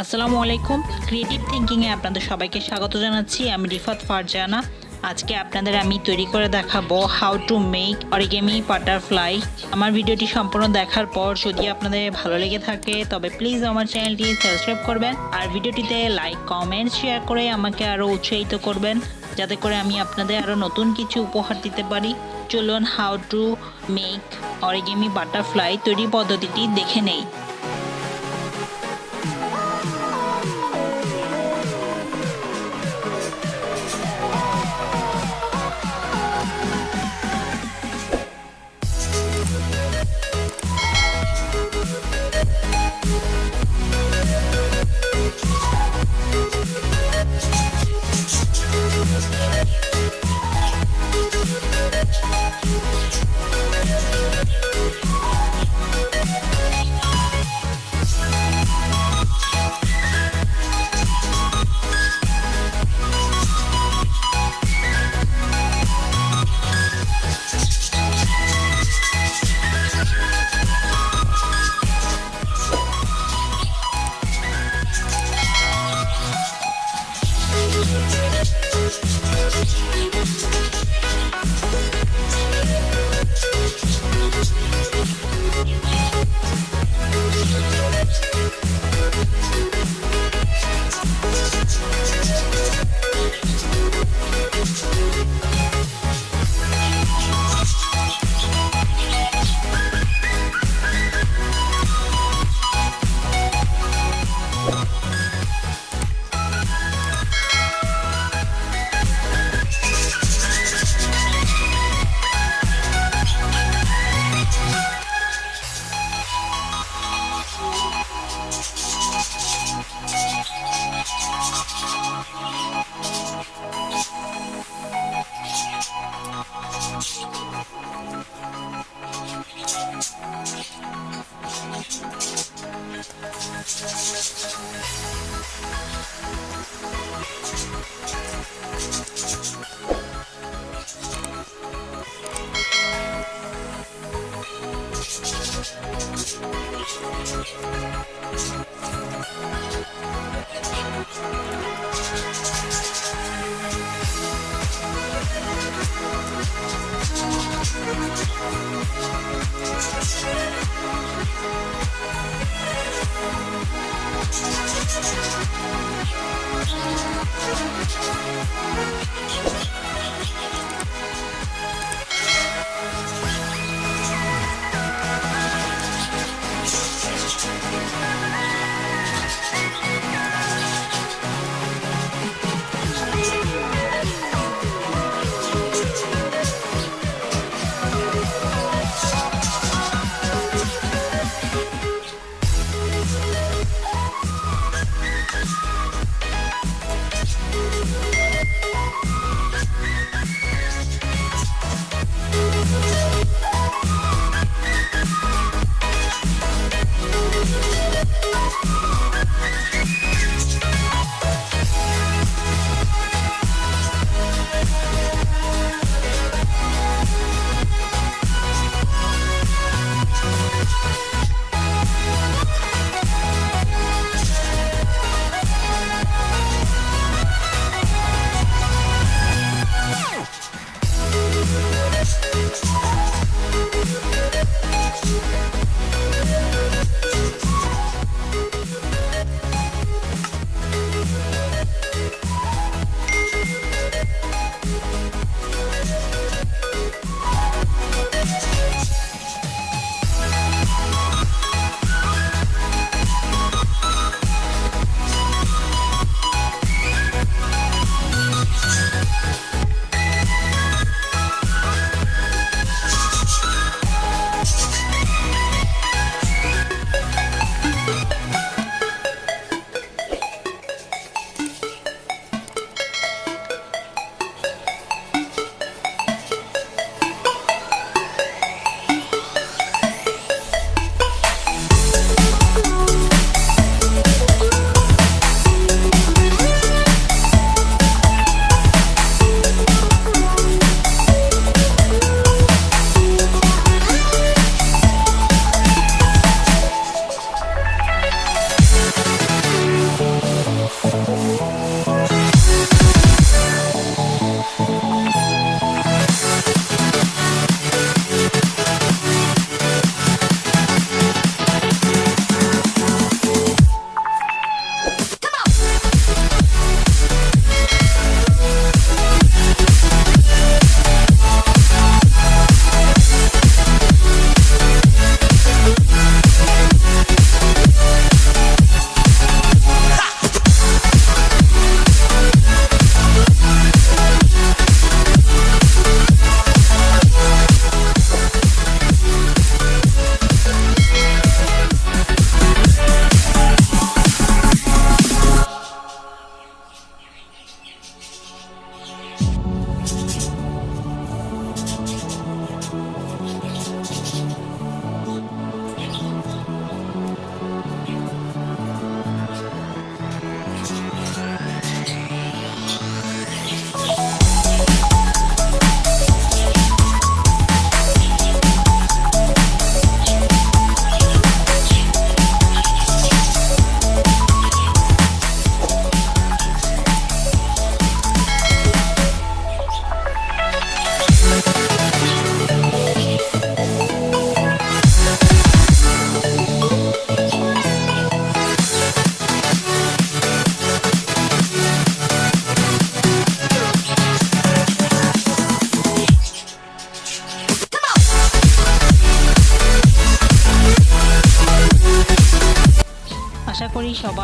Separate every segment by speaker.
Speaker 1: আসসালামু আলাইকুম। ক্রিয়েটিভ থিঙ্কিংয়ে আপনাদের সবাইকে স্বাগত জানাচ্ছি। আমি রিফাত ফারজানা। আজকে আপনাদের আমি তৈরি করে দেখাবো how to make origami butterfly. আমার ভিডিওটি সম্পূর্ণ দেখার পর যদি আপনাদের ভালো লেগে থাকে তবে প্লিজ আমার চ্যানেলটি সাবস্ক্রাইব করবেন আর ভিডিওটিতে লাইক কমেন্ট শেয়ার করে আমাকে আরও উৎসাহিত করবেন যাতে করে আমি আপনাদের আরও নতুন কিছু উপহার দিতে পারি। চলুন how to make origami butterfly তৈরি পদ্ধতিটি দেখে নেই।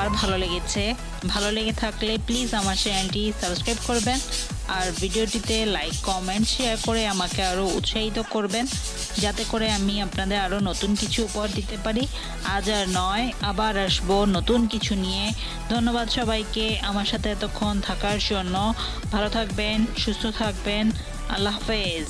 Speaker 1: আমার ভালো লেগেছে। ভালো লেগে থাকলে প্লিজ আমার চ্যানেলটি সাবস্ক্রাইব করবেন আর ভিডিওটিতে লাইক কমেন্ট শেয়ার করে আমাকে আরও উৎসাহিত করবেন, যাতে করে আমি আপনাদের আরও নতুন কিছু উপহার দিতে পারি। আজ আর নয়, আবার আসবো নতুন কিছু নিয়ে। ধন্যবাদ সবাইকে আমার সাথে এতক্ষণ থাকার জন্য। ভালো থাকবেন, সুস্থ থাকবেন। আল্লাহ হাফেজ।